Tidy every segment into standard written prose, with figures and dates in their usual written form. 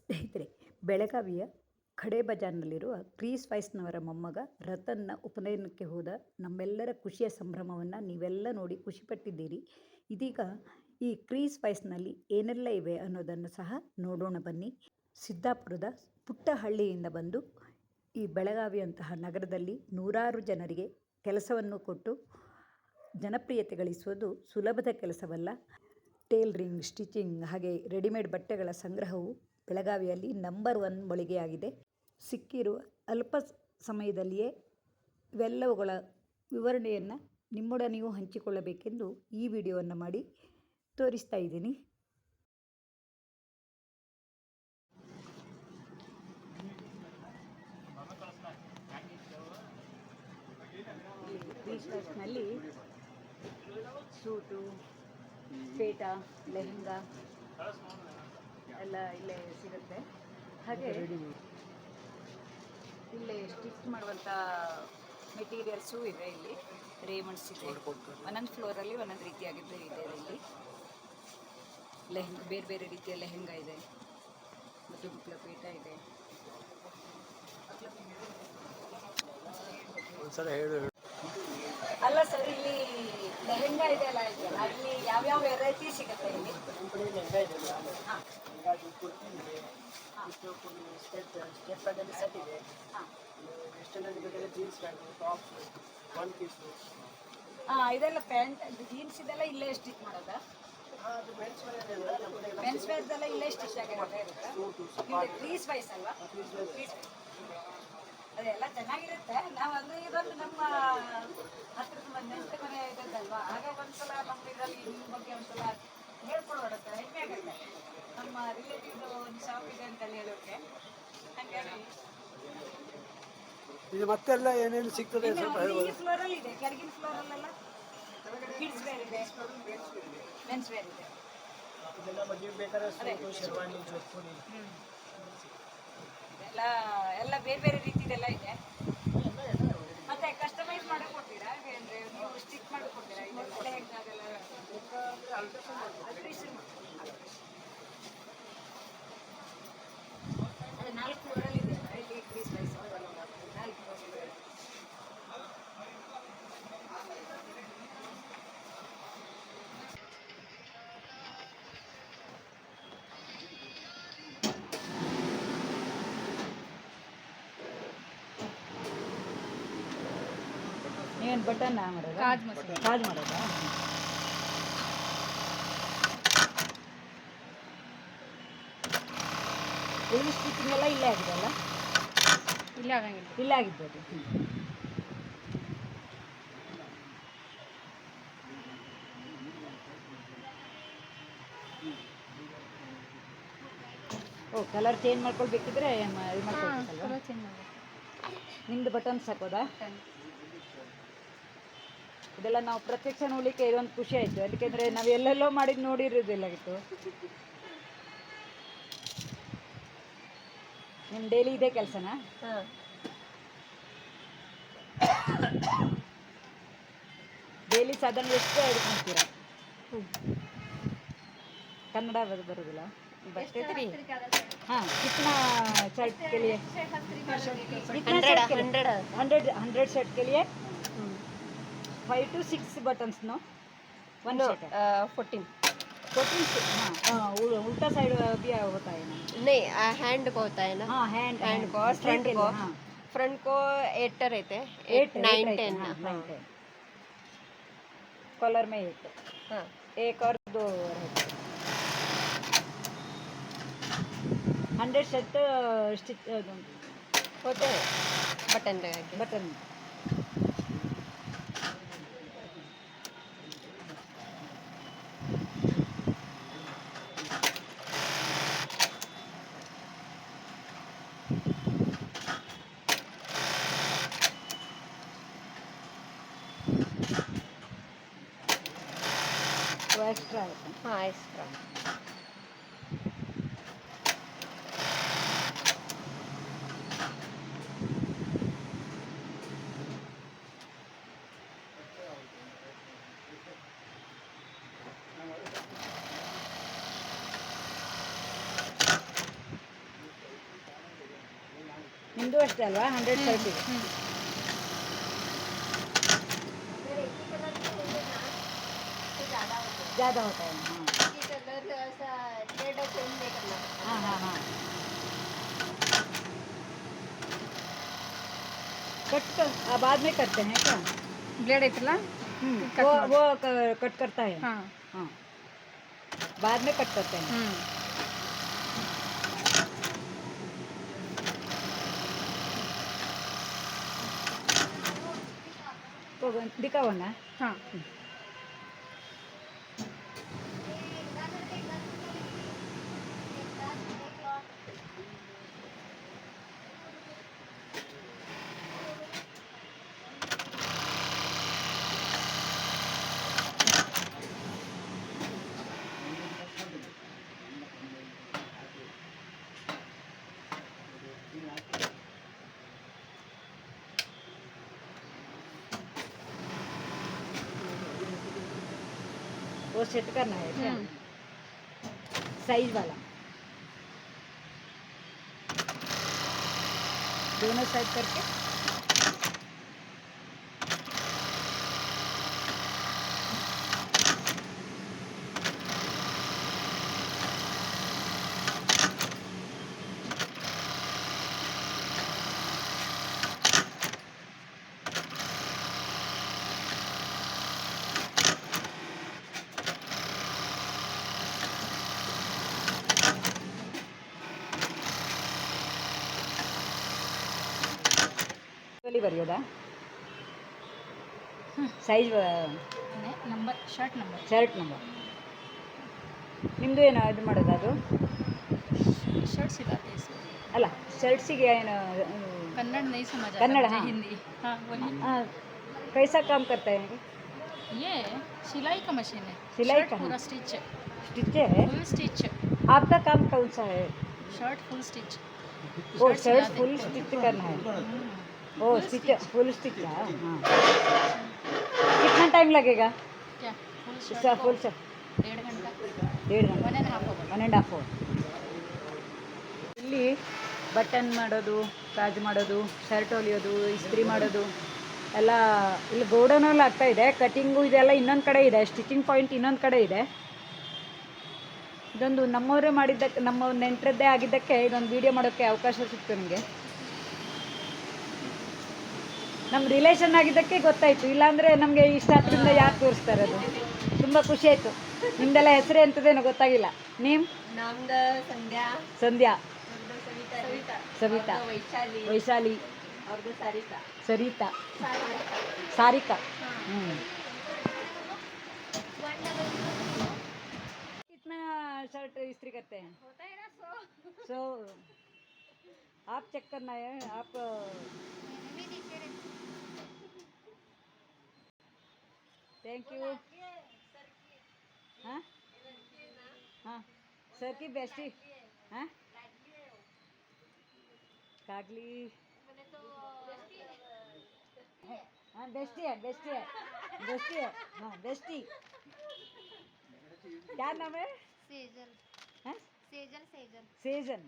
ಸ್ನೇಹಿತರೆ, ಬೆಳಗಾವಿಯ ಖಡೆ ಬಜಾರ್ನಲ್ಲಿರುವ ಕ್ರೀಸ್ ವೈಸ್ನವರ ಮೊಮ್ಮಗ ರತನ್ನ ಉಪನಯನಕ್ಕೆ ಹೋದ ನಮ್ಮೆಲ್ಲರ ಖುಷಿಯ ಸಂಭ್ರಮವನ್ನು ನೀವೆಲ್ಲ ನೋಡಿ ಖುಷಿಪಟ್ಟಿದ್ದೀರಿ. ಇದೀಗ ಈ ಕ್ರೀಸ್ ವೈಸ್ನಲ್ಲಿ ಏನೆಲ್ಲ ಇವೆ ಅನ್ನೋದನ್ನು ಸಹ ನೋಡೋಣ ಬನ್ನಿ. ಸಿದ್ದಾಪುರದ ಪುಟ್ಟ ಹಳ್ಳಿಯಿಂದ ಬಂದು ಈ ಬೆಳಗಾವಿಯಂತಹ ನಗರದಲ್ಲಿ ನೂರಾರು ಜನರಿಗೆ ಕೆಲಸವನ್ನು ಕೊಟ್ಟು ಜನಪ್ರಿಯತೆ ಗಳಿಸುವುದು ಸುಲಭದ ಕೆಲಸವಲ್ಲ. ಟೇಲರಿಂಗ್, ಸ್ಟಿಚಿಂಗ್ ಹಾಗೆ ರೆಡಿಮೇಡ್ ಬಟ್ಟೆಗಳ ಸಂಗ್ರಹವು ಬೆಳಗಾವಿಯಲ್ಲಿ ನಂಬರ್ 1 ಮಳಿಗೆಯಾಗಿದೆ. ಸಿಕ್ಕಿರುವ ಅಲ್ಪ ಸಮಯದಲ್ಲಿಯೇ ಇವೆಲ್ಲವುಗಳ ವಿವರಣೆಯನ್ನು ನಿಮ್ಮೊಡನೆಯೂ ಹಂಚಿಕೊಳ್ಳಬೇಕೆಂದು ಈ ವಿಡಿಯೋವನ್ನು ಮಾಡಿ ತೋರಿಸ್ತಾ ಇದ್ದೀನಿ. ಈ ಸ್ಟೈಲ್ನಲ್ಲಿ ಸೂಟು, ಪೇಟ, ಲೆಹಂಗಾ ಎಲ್ಲ ಇಲ್ಲೇ ಸಿಗುತ್ತೆ. ಹಾಗೆ ಇಲ್ಲೇ ಸ್ಟಿಚ್ ಮಾಡುವಂಥ ಮೆಟೀರಿಯಲ್ಸು ಇದೆ. ಇಲ್ಲಿ ರೇಮಂಡ್ಸ್ ಇದೆ. ಒಂದೊಂದು ಫ್ಲೋರಲ್ಲಿ ಒಂದೊಂದು ರೀತಿಯಾಗಿದ್ದು ಇದೆ. ಇಲ್ಲಿ ಲೆಹಂಗಾ, ಬೇರೆ ಬೇರೆ ರೀತಿಯ ಲೆಹಂಗಾ ಇದೆ ಮತ್ತು ಮಕ್ಕಳ ಪೇಟ ಇದೆ. ಅಲ್ಲ ಸರ್, ಇಲ್ಲಿ ಲೆಹಂಗಾ ಇದೆ ಅಲ್ಲ, ಅಲ್ಲಿ ಯಾವ್ಯಾವ ವೆರೈಟಿ ಸಿಗುತ್ತೆ ಇಲ್ಲಿ? ಇದೆಲ್ಲ ಪ್ಯಾಂಟ್, ಜೀನ್ಸ್ ಇದೆಲ್ಲ ಇಲ್ಲೇ ಸ್ಟಿಚ್ ಮಾಡೋದಾ? ಮೆನ್ಸ್ ವೇರ್ದೆಲ್ಲ ಇಲ್ಲೇ ಸ್ಟಿಚ್ ಆಗಿರುತ್ತೆ. ಕ್ರೀಸ್ ವೈಸ್ ಅಲ್ವಾ? ಅದೆಲ್ಲ ಚೆನ್ನಾಗಿರುತ್ತೆ. ನಾವು ಅಂದರೆ ಇದೊಂದು ನಮ್ಮ ಹತ್ತಿರದ ನೆಂಟು ಮನೆ ಇದ್ದಲ್ವಾ, ಹಾಗೆ ಒಂದ್ಸಲ ನಮ್ಗೆ ಇದರಲ್ಲಿ ನಿಮ್ಮ ಬಗ್ಗೆ ಒಂದ್ಸಲ ಹೇಳ್ಕೊಡೋಡುತ್ತೆ, ಹೆಮ್ಮೆ ಆಗುತ್ತೆ. ನಮ್ಮ ರಿಲೇಟಿವ್ದು ಒಂದು ಶಾಪ್ ಇದೆ ಅಂತ ಹೇಳೋಕ್ಕೆ. ಹಾಗಾಗಿ ಇದು ಮತ್ತೆಲ್ಲ ಏನೇನು ಸಿಗ್ತದೆ ಈ ಫ್ಲೋರಲ್ಲಿ ಇದೆ, ಕೆಳಗಿನ ಫ್ಲೋರಲ್ಲೆಲ್ಲ ಕಿಡ್ಸ್ ವೇರ್ ಇದೆ, ಮೆನ್ಸ್ ವೇರ್ ಇದೆ. ಎಲ್ಲ ಬೇರೆ ಬೇರೆ ರೀತಿದೆಲ್ಲ ಇದೆ. ಮತ್ತೆ ಕಸ್ಟಮೈಸ್ ಮಾಡಿ ಕೊಡ್ತೀರಾ? ಅಂದರೆ ನೀವು ಸ್ಟಿಚ್ ಮಾಡಿ ಕೊಡ್ತೀರಾ? ಇದೆಲ್ಲ ಹೆಂಗಾಗಲ್ಲ ಅದೇ 4 ಫ್ಲೋರಲ್ಲಿ ಇದೆ ಇಲ್ಲಿ ಕ್ರೀಸ್ ವೈಸ್. 4 ಫ್ಲೋರ್ ಇದೆ. ಏನು ಬಟನ್ ಮಾಡೋದು? ಕಾಜ್ ಮಾಡೋದಾ? ಉಳಿ ಸ್ಟಿಚಿಂಗ್ ಎಲ್ಲ ಇಲ್ಲೇ ಆಗಿದೆಲ್ಲ? ಇಲ್ಲೇ ಆಗಂಗಿಲ್ಲ, ಇಲ್ಲೇ ಆಗಿರ್ಬೋದು. ಓ, ಕಲರ್ ಚೇಂಜ್ ಮಾಡ್ಕೊಳ್ಬೇಕಿದ್ರೆ ಇದು ಮಾಡ್ಕೊಳ್ಬೇಕಲ್ವ? ನಿಮ್ದು ಬಟನ್ಸ್ ಹಾಕೋದಾ? ಇದೆಲ್ಲ ನಾವು ಪ್ರತ್ಯಕ್ಷ ನೋಡಲಿಕ್ಕೆ ಇದೊಂದು ಖುಷಿ ಆಯಿತು. ಯಾಕೆಂದರೆ ನಾವು ಎಲ್ಲೆಲ್ಲೋ ಮಾಡಿದ್ದು ನೋಡಿರೋದಿಲ್ಲಾಗಿತ್ತು. ನಿಮ್ಮ ಡೈಲಿ ಇದೇ ಕೆಲಸನಾ? ಡೈಲಿ ಸಾಧಾರಣ ಎಷ್ಟು ಮಾಡ್ತೀರಾ? ಕನ್ನಡ ಬರೋದಿಲ್ಲ? हाँ, कितना शर्ट के लिए? 100 शर्ट के लिए 5 to 6 buttons, no? 1 शर्ट 14 हाँ, उल्टा साइड भी होता है ना? नहीं, हैंड को होता है ना? हाँ, हैंड को, फ्रंट को 8 रहते हैं, 8 9 10 कॉलर में 8, हाँ, 1 और 2 रहते. 100 शर्ट स्टिच होते हैं बटन लगा के. बटन वो एक्स्ट्रा है. हाँ, एक्स्ट्रा. ಇದು ಅಷ್ಟೇ ಅಲ್ವಾ 130 ज़्यादा होता है कलर ऐसा शेड चेंज नहीं करना पड़ता। हाँ हाँ हाँ कट कर बाद में करते हैं क्या ಬ್ಲೇಡ್ ಐತಲ್ಲ वो कट करता है ಹಾಂ हाँ बाद में कट करते हैं ಹ್ಞೂ तो दिखाओ ना ಹಾಂ वो सेट करना है क्या साइज वाला दोनों साइड करके ಬರೆಯೋದಾ size number shirt number shirt number ನಿಮ್ಮದು ಏನು ಇದು ಮಾಡೋದು ಅದು शर्ट सिलाते हैं इसमें ಅಲ್ಲ ಶರ್ಟ್ಸಿಗೆ ಏನು कन्नड़ नहीं समझ आता कन्नड़, मुझे हाँ। हिंदी हाँ बोलिए कैसा काम करता है ये सिलाई का मशीन है सिलाई शर्ट का, पूरा हाँ। स्टिच स्टिच है फुल स्टिच आपका काम कौन सा है शर्ट फुल स्टिच वो शर्ट शर्ट सिलाते फुल हैं। स्टिच करना है ओ स्टिच फुल स्टिच हाँ कितना टाइम लगेगा क्या फुल इसका शर्ट फुल को शर्ट 1.5 घंटा 1.5 घंटा 1.5 hour 1.5 hour ಇಲ್ಲಿ ಬಟನ್ ಮಾಡೋದು ಕಾಜ್ ಮಾಡೋದು ಶರ್ಟ್ ಹೊಲಿಯೋದು ಇಸ್ತ್ರಿ ಮಾಡೋದು ಎಲ್ಲ ಇಲ್ಲಿ ಗೋಡನಲ್ಲಿ ಆಗ್ತಾ ಇದೆ ಕಟಿಂಗು ಇದೆಲ್ಲ ಇನ್ನೊಂದು ಕಡೆ ಇದೆ ಸ್ಟಿಚಿಂಗ್ ಪಾಯಿಂಟ್ ಇನ್ನೊಂದು ಕಡೆ ಇದೆ ಇದೊಂದು ನಮ್ಮವರೇ ಮಾಡಿದ್ದಕ್ಕೆ ನಮ್ಮ ನೆಂಟರದ್ದೇ ಆಗಿದ್ದಕ್ಕೆ ಇದೊಂದು ವಿಡಿಯೋ ಮಾಡೋಕ್ಕೆ ಅವಕಾಶ ಸಿಕ್ತು ನನಗೆ ನಮ್ಮ ರಿಲೇಷನ್ ಆಗಿದ್ದಕ್ಕೆ ಗೊತ್ತಾಯಿತು ಇಲ್ಲಾಂದರೆ ನಮಗೆ ಇಷ್ಟ ಹತ್ತಿರದಿಂದ ಯಾರು ತೋರಿಸ್ತಾರೆ ಅದು ತುಂಬ ಖುಷಿ ಆಯಿತು ನಿಮ್ಮದೆಲ್ಲ ಹೆಸರು ಎಂಥದ್ದೇನೋ ಗೊತ್ತಾಗಿಲ್ಲ ನೀವು ನಮ್ದು ಸಂಧ್ಯಾ ಸಂಧ್ಯಾ ಅವ್ರದ್ದು ಸವಿತಾ ಸವಿತಾ ಅವ್ರದ್ದು ವೈಶಾಲಿ ವೈಶಾಲಿ ಅವ್ರದ್ದು ಸರಿತಾ ಸರಿತಾ सारिका कितना शर्ट इस्त्री करते हैं होता है ना 100 सो आप चेक करना है आप थैंक यू हाँ हाँ सर की बेस्टी हाँ कागली हाँ बेस्टी है बेस्टी है बेस्टी है हाँ बेस्टी क्या नाम है सेजल हाँ सेजल सेजल सेजन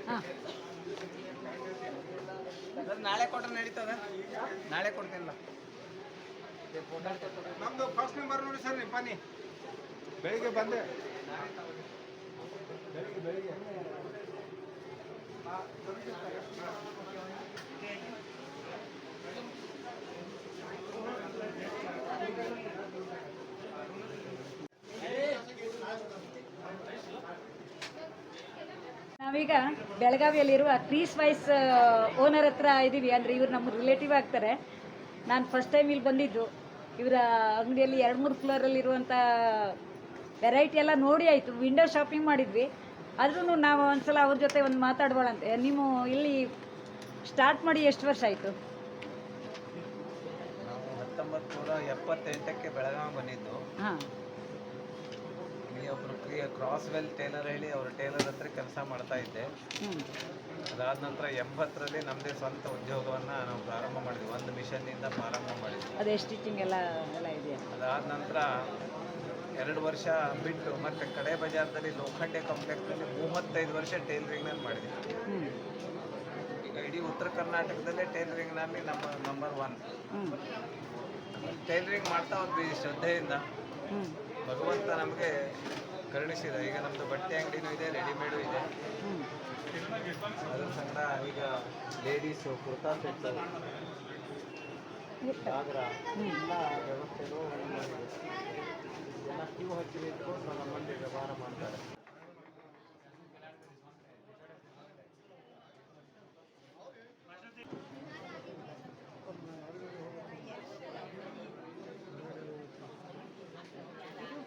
ಹಾಂ ನಾಳೆ ಕೊಟ್ರೆ ನಡೀತದ ನಾಳೆ ಕೊಡ್ತೇನಲ್ಲ ನಮ್ದು ಫಸ್ಟ್ ನಂಬರ್ ನೋಡಿ ಸರ್ ನೀವು ಬನ್ನಿ ಬೆಳಿಗ್ಗೆ ಬಂದೆ ಬೆಳಿಗ್ಗೆ ನಾವೀಗ ಬೆಳಗಾವಿಯಲ್ಲಿರುವ ಕ್ರೀಸ್ ವೈಸ್ ಓನರ್ ಹತ್ರ ಇದ್ದೀವಿ. ಅಂದರೆ ಇವರು ನಮ್ಮ ರಿಲೇಟಿವ್ ಆಗ್ತಾರೆ. ನಾನು ಫಸ್ಟ್ ಟೈಮ್ ಇಲ್ಲಿ ಬಂದಿದ್ದು. ಇವರ ಅಂಗಡಿಯಲ್ಲಿ 2-3 ಫ್ಲೋರಲ್ಲಿರುವಂಥ ವೆರೈಟಿ ಎಲ್ಲ ನೋಡಿ ಆಯಿತು, ವಿಂಡೋ ಶಾಪಿಂಗ್ ಮಾಡಿದ್ವಿ. ಆದ್ರೂ ನಾವು ಒಂದ್ಸಲ ಅವ್ರ ಜೊತೆ ಒಂದು ಮಾತಾಡ್ಬೋಣ ಅಂತ. ನೀವು ಇಲ್ಲಿ ಸ್ಟಾರ್ಟ್ ಮಾಡಿ ಎಷ್ಟು ವರ್ಷ ಆಯಿತು? ನಾವು 1978ಕ್ಕೆ ಬೆಳಗಾವಿ ಬಂದಿದ್ದು. ಹಾಂ. ಇಲ್ಲಿ ಒಬ್ಬರು ಕ್ರಾಸ್ವೆಲ್ ಟೇಲರ್ ಹೇಳಿ ಅವ್ರ ಟೇಲರ್ ಹತ್ರ ಕೆಲಸ ಮಾಡ್ತಾ ಇದ್ದೆ. ಹ್ಞೂ. ಅದಾದ ನಂತರ 80ರಲ್ಲಿ ನಮ್ಮದೇ ಸ್ವಂತ ಉದ್ಯೋಗವನ್ನು ನಾವು ಪ್ರಾರಂಭ ಮಾಡಿದ್ವಿ. ಒಂದು ಮಿಷನ್ನಿಂದ ಪ್ರಾರಂಭ ಮಾಡಿದ್ವಿ. ಅದೇ ಸ್ಟಿಚಿಂಗ್ ಎಲ್ಲ ಇದೆಯಾ? ಅದಾದ ನಂತರ 2 ವರ್ಷ ಬಿಟ್ಟು ಮತ್ತೆ ಕಡೆ ಬಜಾರ್ದಲ್ಲಿ ಲೋಖಂಡೆ ಕಾಂಪ್ಲೆಕ್ಸ್ನಲ್ಲಿ 35 ವರ್ಷ ಟೇಲರಿಂಗ್ನಲ್ಲಿ ಮಾಡಿದ್ವಿ. ಹ್ಞೂ. ಈಗ ಇಡೀ ಉತ್ತರ ಕರ್ನಾಟಕದಲ್ಲೇ ಟೇಲರಿಂಗ್ನಲ್ಲಿ ನಂಬರ್ 1. ಹ್ಞೂ. ಟೇಲರಿಂಗ್ ಮಾಡ್ತಾ ಹೋದ್ವಿ ಶ್ರದ್ಧೆಯಿಂದ. ಹ್ಞೂ. ಭಗವಂತ ನಮಗೆ ಕರುಣಿಸಿದ. ಈಗ ನಮ್ಮದು ಬಟ್ಟೆ ಅಂಗಡಿನೂ ಇದೆ, ರೆಡಿಮೇಡು ಇದೆ. ಹ್ಞೂ. ಅದ್ರ ಸಂಗಡ ಈಗ ಲೇಡೀಸು ಕುರ್ತಾ ಸೆಟ್ಟು, ಘಾಗ್ರಾ ಎಲ್ಲ ವ್ಯವಸ್ಥೆಗಳು ನಮ್ಮಲ್ಲಿದೆ. ಜನ ಕ್ಯೂ ಹಚ್ಚಿ ನಿಂತ್ಕೊಂಡು ನಮ್ಮಲ್ಲಿ ವ್ಯವಹಾರ ಮಾಡ್ತಾರೆ.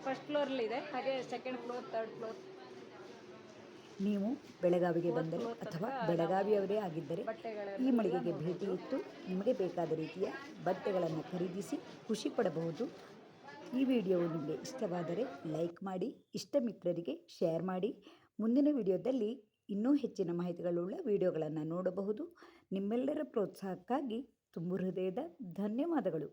ಫಸ್ಟ್ ಫ್ಲೋರಲ್ಲಿದೆ, ಹಾಗೆ ಸೆಕೆಂಡ್ ಫ್ಲೋರ್, ಥರ್ಡ್ ಫ್ಲೋರ್. ನೀವು ಬೆಳಗಾವಿಗೆ ಬಂದರೆ ಅಥವಾ ಬೆಳಗಾವಿಯವರೇ ಆಗಿದ್ದರೆ ಈ ಮಳಿಗೆಗೆ ಭೇಟಿ ಇತ್ತು ನಿಮಗೆ ಬೇಕಾದ ರೀತಿಯ ಬಟ್ಟೆಗಳನ್ನು ಖರೀದಿಸಿ ಖುಷಿ ಪಡಬಹುದು. ಈ ವಿಡಿಯೋವು ನಿಮಗೆ ಇಷ್ಟವಾದರೆ ಲೈಕ್ ಮಾಡಿ, ಇಷ್ಟ ಮಿತ್ರರಿಗೆ ಶೇರ್ ಮಾಡಿ. ಮುಂದಿನ ವಿಡಿಯೋದಲ್ಲಿ ಇನ್ನೂ ಹೆಚ್ಚಿನ ಮಾಹಿತಿಗಳುಳ್ಳ ವಿಡಿಯೋಗಳನ್ನು ನೋಡಬಹುದು. ನಿಮ್ಮೆಲ್ಲರ ಪ್ರೋತ್ಸಾಹಕ್ಕಾಗಿ ತುಂಬು ಹೃದಯದ ಧನ್ಯವಾದಗಳು.